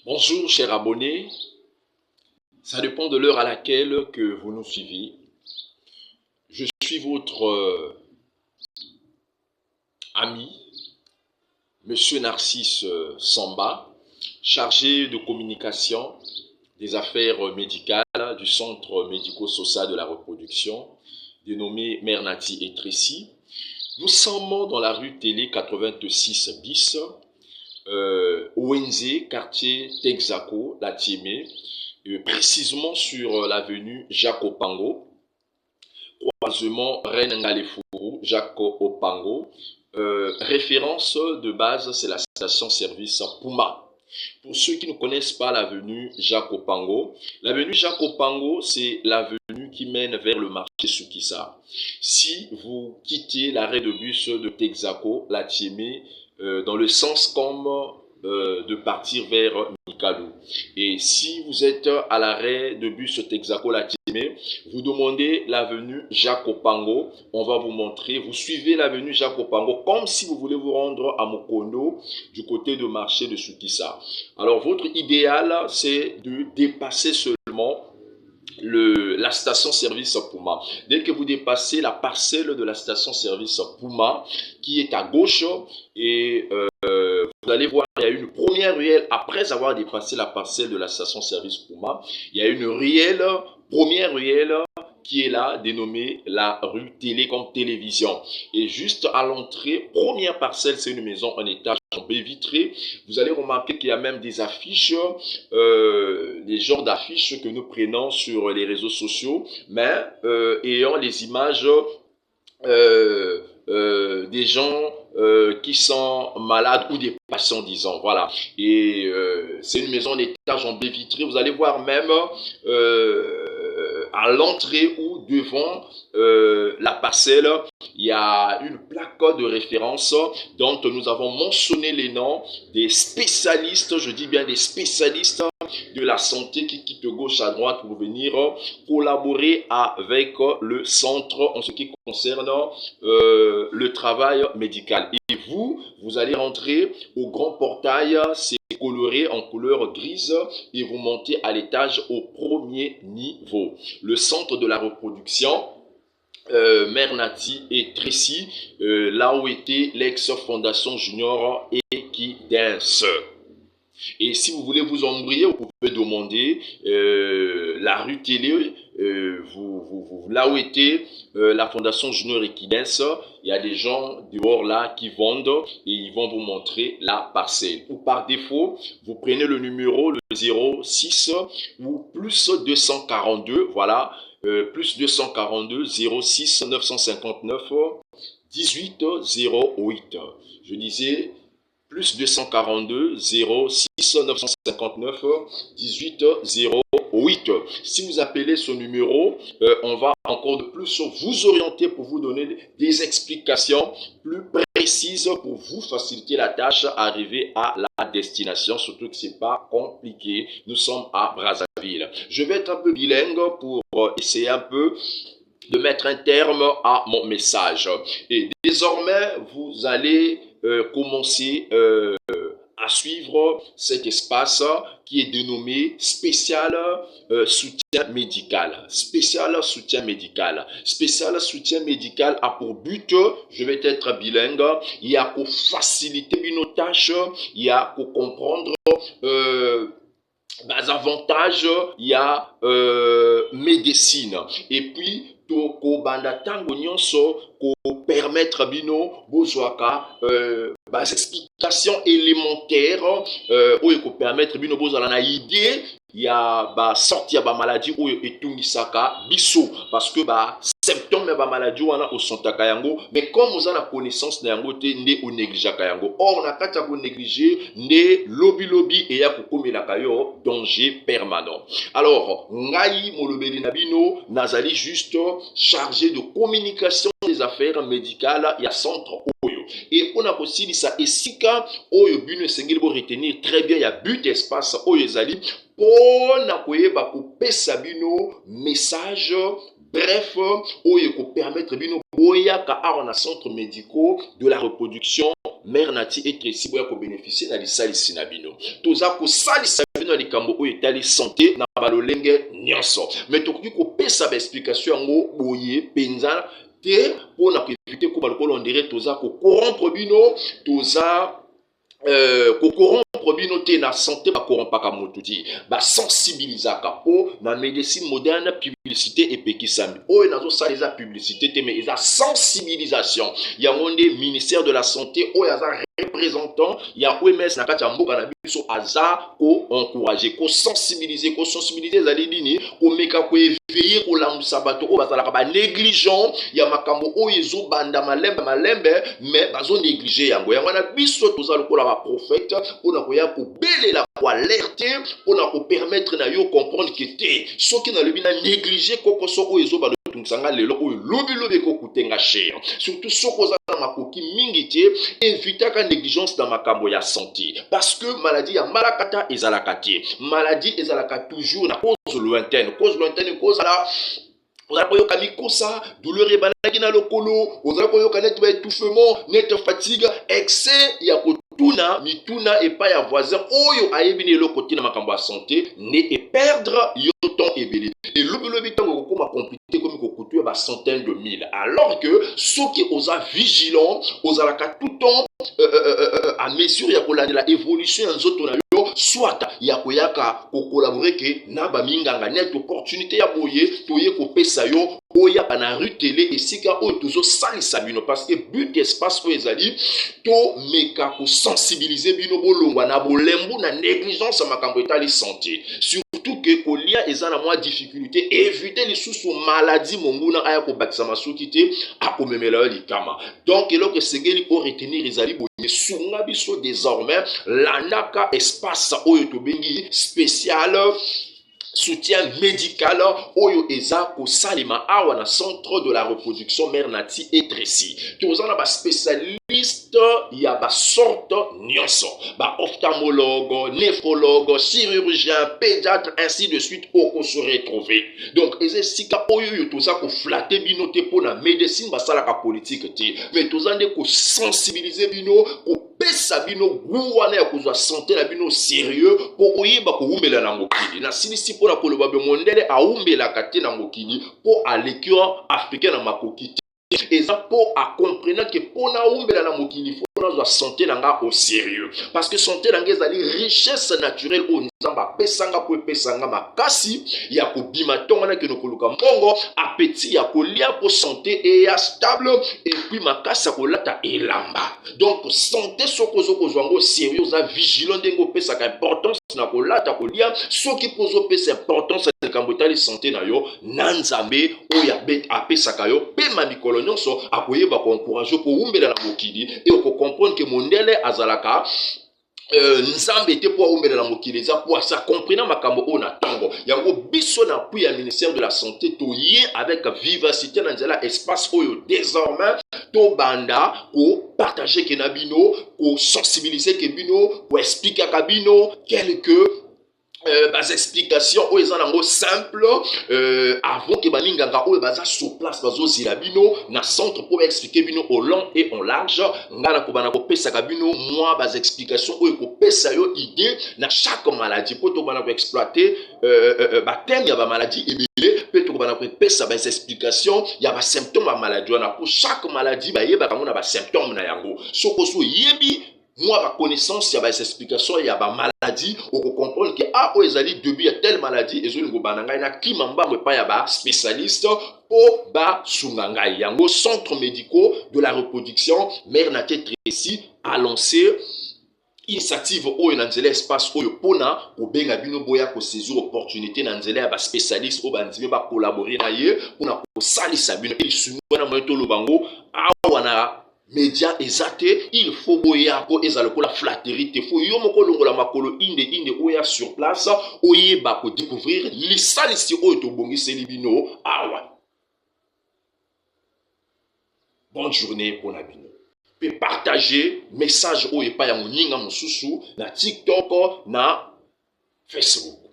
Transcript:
Bonjour chers abonnés, ça dépend de l'heure à laquelle que vous nous suivez. Je suis votre ami, Monsieur Narcisse Samba, chargé de communication des affaires médicales du Centre médico-social de la reproduction, dénommé Mère Nati et Tracy. Nous sommes dans la rue Télé 86 bis, ONZ, quartier Texaco, la Tiémé, précisément sur l'avenue Jacques Opango, croisement Reine Ngalefuru, Jacques Opango. Référence de base, c'est la station-service Puma. Pour ceux qui ne connaissent pas l'avenue Jacques Opango, l'avenue Jacques Opango, c'est l'avenue qui mène vers le marché Sukisa. Si vous quittez l'arrêt de bus de Texaco, la Tiémé, dans le sens comme de partir vers Mikalo. Et si vous êtes à l'arrêt de bus Texaco La Tiémé, vous demandez l'avenue Jacques Opango, on va vous montrer, vous suivez l'avenue Jacques Opango comme si vous voulez vous rendre à Mokondo du côté de marché de Sukisa. Alors votre idéal, c'est de dépasser seulement la station-service Puma. Dès que vous dépassez la parcelle de la station-service Puma, qui est à gauche, et vous allez voir, il y a une première ruelle, après avoir dépassé la parcelle de la station-service Puma, il y a une ruelle, première ruelle, qui est là, dénommée la rue Télé comme télévision. Et juste à l'entrée, première parcelle, c'est une maison en étage en baie vitrée. Vous allez remarquer qu'il y a même des affiches, des genres d'affiches que nous prenons sur les réseaux sociaux, mais ayant les images des gens qui sont malades ou des patients, disons, voilà. Et c'est une maison en étage en baie vitrée. Vous allez voir même à l'entrée ou devant la parcelle, il y a une plaque de référence dont nous avons mentionné les noms des spécialistes, je dis bien des spécialistes de la santé qui quittent de gauche à droite pour venir collaborer avec le centre en ce qui concerne le travail médical. Et vous allez rentrer au grand portail, c'est coloré en couleur grise et vous montez à l'étage au premier niveau. Le centre de la reproduction, Mère Nati et Tracy, là où était l'ex-fondation junior Equidens. Et si vous voulez vous embrouiller, vous pouvez demander la rue Télé, là où était la fondation Junior Equidens. Il y a des gens dehors là qui vendent et ils vont vous montrer la parcelle. Ou par défaut, vous prenez le numéro, le 06 ou plus 242, voilà, plus 242 06 959 18 08. Je disais plus 242 06 959 18 08. Si vous appelez ce numéro, on va encore de plus vous orienter pour vous donner des explications plus précises pour vous faciliter la tâche, arriver à la destination, surtout que c'est pas compliqué. Nous sommes à Brazzaville. Je vais être un peu bilingue pour essayer un peu de mettre un terme à mon message. Et désormais, vous allez commencer à suivre cet espace qui est dénommé spécial soutien médical. Spécial soutien médical. Spécial soutien médical a pour but, je vais être bilingue, il y a qu'au faciliter nos tâches, il y a qu'au comprendre les avantages, il y a médecine. Et puis, toko banda tango nyonso ko permettre bino bozwaka bas explications élémentaires oyo ko permettre bino bozala na idée ya ba sortir ba maladie oyo etungisaka biso parce que ba symptômes ba maladie wana osantaka yango mais comme vous avez la connaissance na yango te nde o négligeaka yango or na kati ya ko négliger nde lobi et ya ko komelaka yo danger permanent. Alors ngai molobeli na bino nazali juste chargé de communication des affaires médicales ya centre oyo et on a aussi ça esika oyo bino sengeli bo retenir très bien ya but espace oyo ezali pona koyeba kopesa bino message bref oyo ko permettre bino boyaka awa na centre médicaux de la reproduction Mère Nati et Tracy boya ko bénéficier na lisalisi na bino toza ko salisa na likambo oyo etali santé na balolenge nyonso. Mais tokoki kopesa ba explication yango boye penza te pona ko éviter ko balokolo on dirait toza ko corrompre bino, toza ko corrompre bino te na santé ba corrompaka motu ti ba sensibilisaka po na médecine moderne publicité epekisami oyo nazo saleza publicité te mais eza sensibilisation yango nde ministère de la santé oyo aza représentant ya OMS na kati ya mboka na biso aza ko encourager ko sensibiliser ezali nini ko meka ko éveiller ko lamusa bato oyo bazalaka ba négligent ya makambo oyo ezobanda malembe mais bazo négliger yango na biso toza lokola ba prophète on a koya ko belela ko alerter on a ko permettre na yo comprendre que te soki na lebi na négliger koko so oyo ezobanda tungsanga lelo oyo lobi ko kutenga cher surtout soko za makoki mingi te évitaka négligence dans makambo ya santé parce que maladie ya malakata ezalaka te maladie ezalaka toujours na cause lointaine cause la ozala koyoka mikosa douleur ebalaki na lokolo ozala koyoka net ba étouffement net fatigue excès ya kotuna mituna epai ya voisin oyo ayebi na eloko te na makambo ya santé ne e perdre yo temps ebele et lobi ntango kokoma compliqué comme kokutu ba centaines de mille alors que soki oza vigilant ozalaka tout temps à mesure ya kolandela évolution ya nzoto na yo soit ya koyaka ko collaborer ke na ba minganga net opportunité ya boye toye kopesa yo oya na rue télé esika oyo tozo salisa bino parce que but espace oyo ezali to meka ko sensibiliser bino bolongwa na bolembu na négligence ya makambo etali santé surtout que kolia ezana mwa difficulté éviter les sous maladie monguna aya ko bakisa masuki te akomemela likama donc eloko segeli ko retenir ezali boye sunga biso désormais landaka espace oyo to bengi spécial soutien médical oyo eza ko salima awa na centre de la reproduction mère nati et Tracy tozana ba spécialiste ya ba sorte nyonso ba ophtalmologue néphrologue chirurgien pédiatre ainsi de suite oko se retrouver donc ezesika oyo toza ko flatter bino te pona médecine basalaka politique te mais tozande ko sensibiliser bino ko pesa bino guwana ya kozwa santé na bino sérieux po oyeba ko umbela na mokili na sinisi pona koloba be mondele a umbela kate na mokili po alekio africain na makoki eza po a comprendre que pona umbela na mokili fona zwa santé nanga au sérieux parce que santé nanga ezali richesse naturelle o nzamba pesanga po pesanga makasi ya kobima tonga na keno koluka mbongo appétit ya kolia po santé et ya stable et puis makasi ya kolata elamba donc santé sokozo kozwango sérieux za vigilant ndengo pesaka importance na kolata kolia soki pozo pesa importance na kambotali santé na yo na nzambe oya bet apesaka yo pema mikolo nyonso akoyeba ko encourager ko umbela na mokili et ko comprendre que mondele azalaka nzambe te po umbela na mokili za po sa comprendre makambo ona tango yango biso na pu ya ministère de la santé to yé avec vivacité na nzela espace oyo désormais to banda ko partager ke na bino ko sensibiliser ke bino ko expliquer ka bino quelques bas explications oyo eza nango simple avant que balinganga oyo baza sur place bazozila bino na centre pour expliquer bino au long et en large ngana ko bana ko pesa ka bino moi bas explications oyo ko pesa yo idée na chaque maladie pour to bana ko exploiter ba thème ya ba maladie ebele pe to bana ko pesa bas explications ya ba symptômes ya maladie wana pour chaque maladie ba yeba kango na ba symptômes na yango soko so yebi moi la connaissance il y a des explications il y a des maladies on comprend que ah oh ezali début il y a telle maladie et zo ngo bananga na kimamba pas il y a ba spécialiste po ba sunganga yango centre médicaux de la reproduction mère nati Tracy a lancé initiative oyo na nzela espace oyo pona kobenga bino boya ko saisir opportunité na nzela ya ba spécialiste o bandimi ba collaborer na ye pona ko salisa bino il sungwana moto lobango awa na média ezate il faut boya ko ezalo ko la flatterie te faut yo moko longola makolo inde oya sur place oyeba ko découvrir lisalisi oyo to bongiseli bino awa bonne journée pour la bino pe partager message oyo pa ya moninga mosusu na TikTok na Facebook.